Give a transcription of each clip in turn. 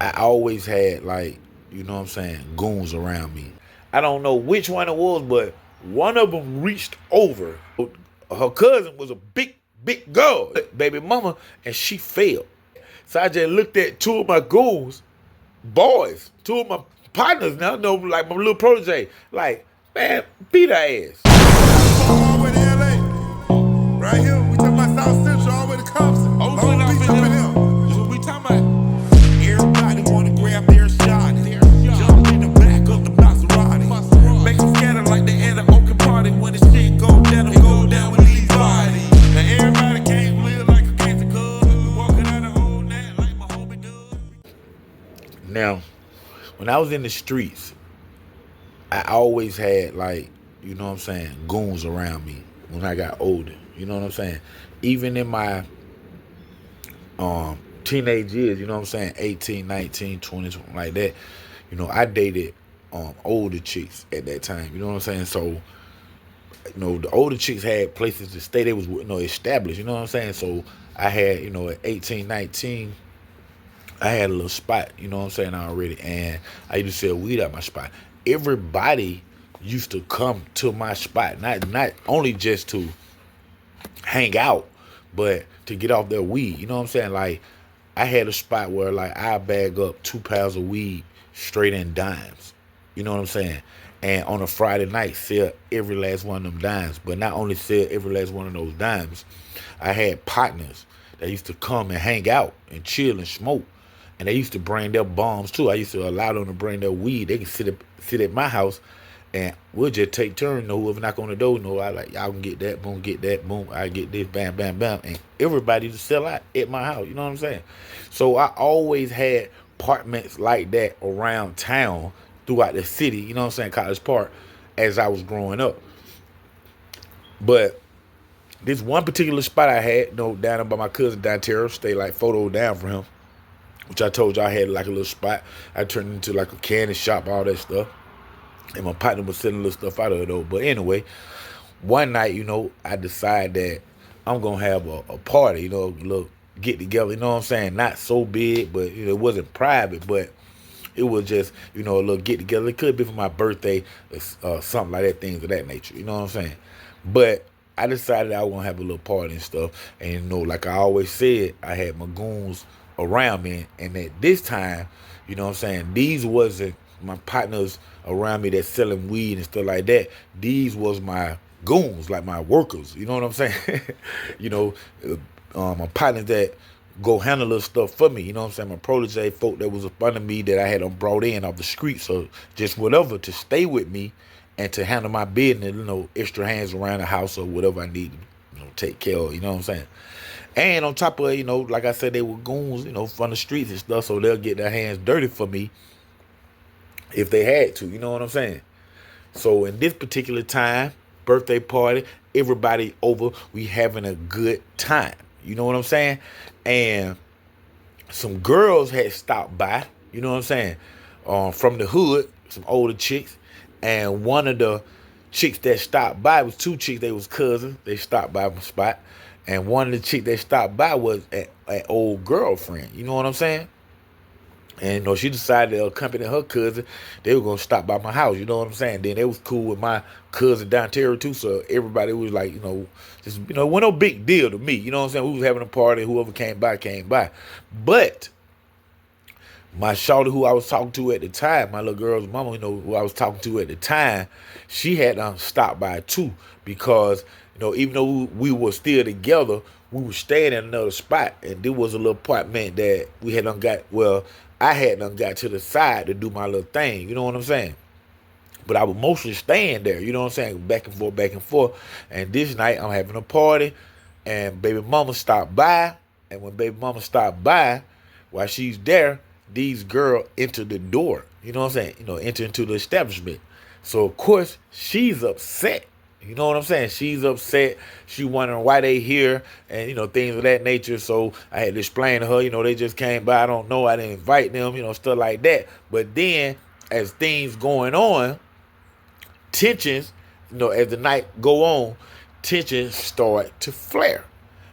I always had, like, you know what I'm saying, goons around me. I don't know which one it was, but one of them reached over. Her cousin was a big girl, baby mama, and she fell. So I just looked at two of my goons, boys, two of my partners now, know, like my little protege, like, man, beat her ass. All the way to LA. Right here, we talking about South Central, all the way to Compton. Long Beach up in here. This is what we talking about. Everybody wanna grab their shot. Jump in the back of the Maserati. Make them scatter like they at an open party. When the shit go down, it go down with these bodies. Now everybody can't live like a gangster cuz. Walking out the whole night like my homie does. Now, when I was in the streets, I always had, like, you know what I'm saying, goons around me when I got older. You know what I'm saying? Even in my teenage years, you know what I'm saying, 18, 19, 20, something like that, you know, I dated older chicks at that time. You know what I'm saying? So, you know, the older chicks had places to stay. They was, you know, established. You know what I'm saying? So I had, you know, at 18, 19, I had a little spot, you know what I'm saying, already, and I used to sell weed at my spot. Everybody used to come to my spot, not only just to hang out, but to get off their weed. You know what I'm saying? Like, I had a spot where, like, I bag up 2 pounds of weed straight in dimes. You know what I'm saying? And on a Friday night, sell every last one of them dimes. But not only sell every last one of those dimes, I had partners that used to come and hang out and chill and smoke. And they used to bring their bombs too. I used to allow them to bring their weed. They can sit at my house, and we'll just take turns. You know, whoever knock on the door, you know, I like, y'all can get that, boom, get that, boom. I get this, bam, bam, bam, and everybody to sell out at my house. You know what I'm saying? So I always had apartments like that around town, throughout the city. You know what I'm saying? College Park, as I was growing up. But this one particular spot I had, you know, down by my cousin down Terror, stay like photo down from him, which I told you I had like a little spot. I turned into like a candy shop, all that stuff. And my partner was selling little stuff out of it though. But anyway, one night, you know, I decided that I'm gonna have a party, you know, a little get together, you know what I'm saying? Not so big, but you know, it wasn't private, but it was just, you know, a little get together. It could be for my birthday, something like that, things of that nature, you know what I'm saying? But I decided I was gonna have a little party and stuff. And you know, like I always said, I had my goons around me, and at this time, you know what I'm saying, these wasn't my partners around me that's selling weed and stuff like that. These was my goons, like my workers, you know what I'm saying? You know, my partners that go handle little stuff for me, you know what I'm saying? My protege folk that was up under me that I had them brought in off the street, so just whatever to stay with me and to handle my business, you know, extra hands around the house or whatever I need to, you know, take care of, you know what I'm saying? And on top of it, you know, like I said, they were goons, you know, from the streets and stuff, so they'll get their hands dirty for me if they had to, you know what I'm saying? So in this particular time, birthday party, everybody over, we having a good time. You know what I'm saying? And some girls had stopped by, you know what I'm saying, from the hood, some older chicks. And one of the chicks that stopped by, was two chicks, they was cousins. They stopped by my spot. And one of the chicks that stopped by was an old girlfriend. You know what I'm saying? And you know, she decided to accompany her cousin. They were gonna stop by my house. You know what I'm saying? Then they was cool with my cousin down Terry too. So everybody was like, you know, just, you know, it wasn't no big deal to me. You know what I'm saying? We was having a party. Whoever came by came by. But my shawty who I was talking to at the time, my little girl's mama, you know, who I was talking to at the time, she had stopped by too, because, you know, even though we were still together, we were staying in another spot, and there was a little apartment that we had I had got to the side to do my little thing, you know what I'm saying? But I was mostly staying there, you know what I'm saying, back and forth, back and forth. And this night I'm having a party, and baby mama stopped by, and when baby mama stopped by, while she's there, these girls enter the door, you know what I'm saying, you know, enter into the establishment. So of course she's upset. You know what I'm saying? She's upset. She wondering why they here and, you know, things of that nature. So I had to explain to her, you know, they just came by. I don't know. I didn't invite them, you know, stuff like that. But then as things going on, tensions, you know, as the night go on, tensions start to flare.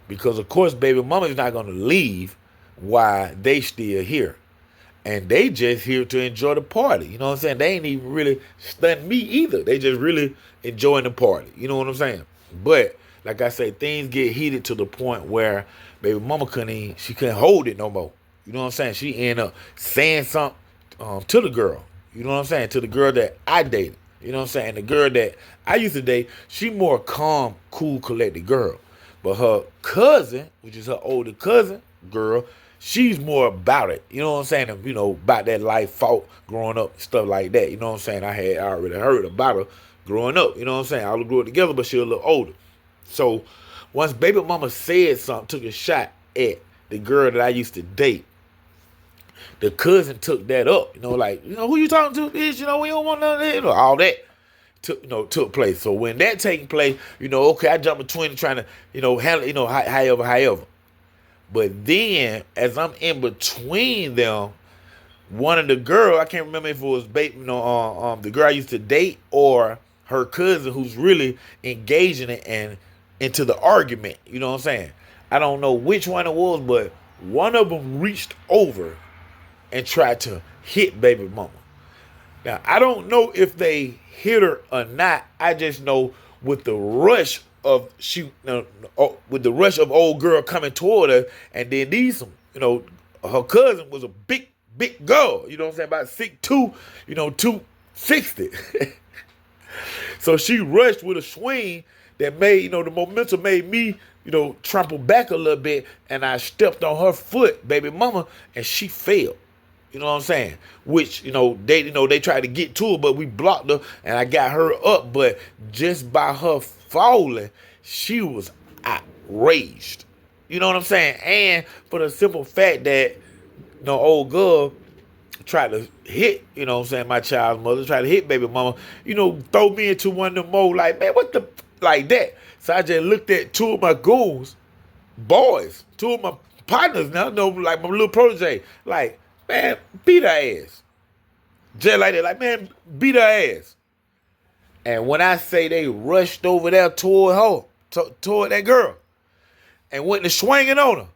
Because, of course, baby mama is not going to leave while they still here. And they just here to enjoy the party. You know what I'm saying? They ain't even really stunned me either. They just really enjoying the party. You know what I'm saying? But like I say, things get heated to the point where baby mama she couldn't hold it no more. You know what I'm saying? She ended up saying something to the girl. You know what I'm saying? To the girl that I dated. You know what I'm saying? The girl that I used to date, she more calm, cool, collected girl. But her cousin, which is her older cousin, girl, she's more about it. You know what I'm saying? You know, about that life fought growing up, stuff like that. You know what I'm saying? I already heard about her growing up. You know what I'm saying? All grew up together, but she a little older. So once baby mama said something, took a shot at the girl that I used to date, the cousin took that up. You know, like, you know, who you talking to, bitch? You know, we don't want none of that. You know, all that took place. So when that taking place, you know, okay, I jumped between and trying to, you know, handle, you know, however. But then, as I'm in between them, one of the girl, I can't remember if it was the girl I used to date or her cousin who's really engaging it and into the argument. You know what I'm saying? I don't know which one it was, but one of them reached over and tried to hit baby mama. Now, I don't know if they hit her or not. I just know with the rush of old girl coming toward her, and then her cousin was a big girl. You know what I'm saying? About 6'2", 260. So she rushed with a swing that made, the momentum made me, trample back a little bit, and I stepped on her foot, baby mama, and she fell. You know what I'm saying? Which, they tried to get to her, but we blocked her, and I got her up. But just by her falling, she was outraged. You know what I'm saying? And for the simple fact that, old girl tried to hit, my child's mother, tried to hit baby mama, throw me into one of them more like, man, what the, like that. So I just looked at two of my goons, boys, two of my partners now, like my little protege, like, man, beat her ass. Just like that, like, man, beat her ass. And when I say they rushed over there toward her, toward that girl, and went to swinging on her,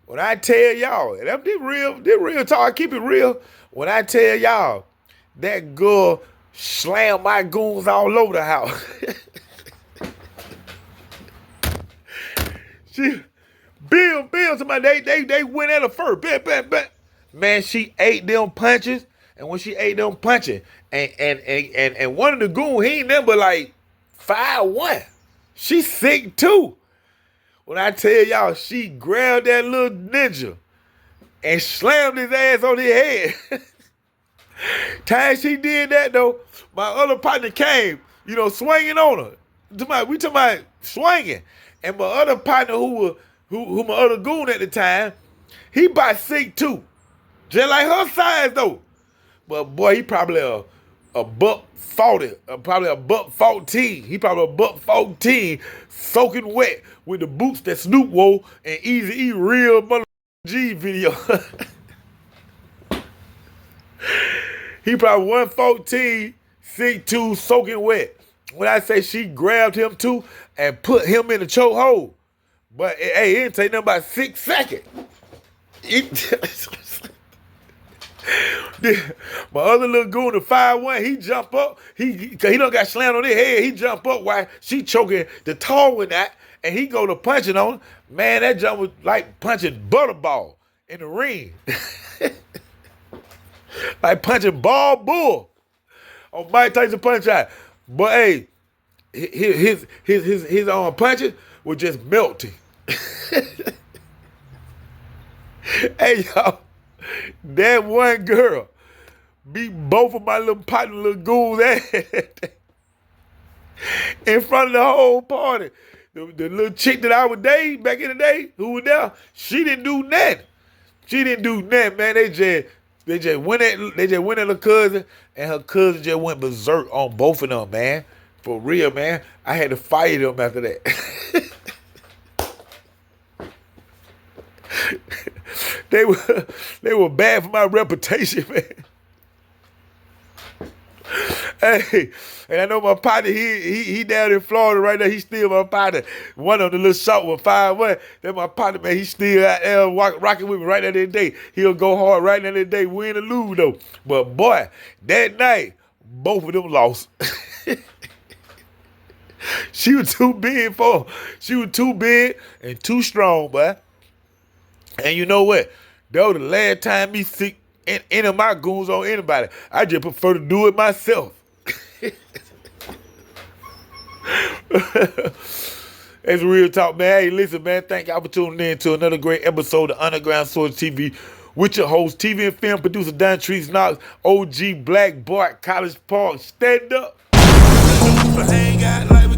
when I tell y'all, and I'm real talk, I keep it real. When I tell y'all, that girl slammed my goons all over the house. Bill, somebody, they went at her first. Bam. Man, she ate them punches, and when she ate them punches, and one of the goons, he ain't never like 5'1". She 6'2". When I tell y'all, she grabbed that little ninja and slammed his ass on his head. Time she did that though, my other partner came, swinging on her. We talking about swinging, and my other partner who my other goon at the time, he about 6'2". Just like her size though. But boy, he probably a buck 40, probably a buck 14. He probably a buck 14, soaking wet with the boots that Snoop wore and Eazy-E real mother G video. He probably 114, 6'2", soaking wet. When I say she grabbed him too and put him in the chokehold, but hey, it didn't take nothing about 6 seconds. My other little goon, the 5'1", he jump up. Cause he done got slammed on his head. He jump up while she choking the tall one that, and he go to punching on her. Man, that jump was like punching butterball in the ring. Like punching ball bull on Mike Tyson punch out. But hey, his punches were just melting. Hey y'all, that one girl beat both of my little partner, little goons in front of the whole party. The little chick that I was dating back in the day, who was there, she didn't do nothing. Man. They just went at her cousin, and her cousin just went berserk on both of them, man. For real, man. I had to fire them after that. They were bad for my reputation, man. Hey, and I know my partner, he down in Florida right now. He still my partner. One of the little short one, 5'1". That my partner, man. He still out there rocking with me right now that day. He'll go hard right now that day, win or lose though. But boy, that night, both of them lost. She was too big for him. She was too big and too strong, boy. And you know what? That was the last time me sick any of my goons on anybody. I just prefer to do it myself. That's real talk, man. Hey, listen, man. Thank y'all for tuning in to another great episode of Underground Source TV with your host, TV and film producer Don Trees Knox, OG Black Bart, College Park. Stand up. Hang out like we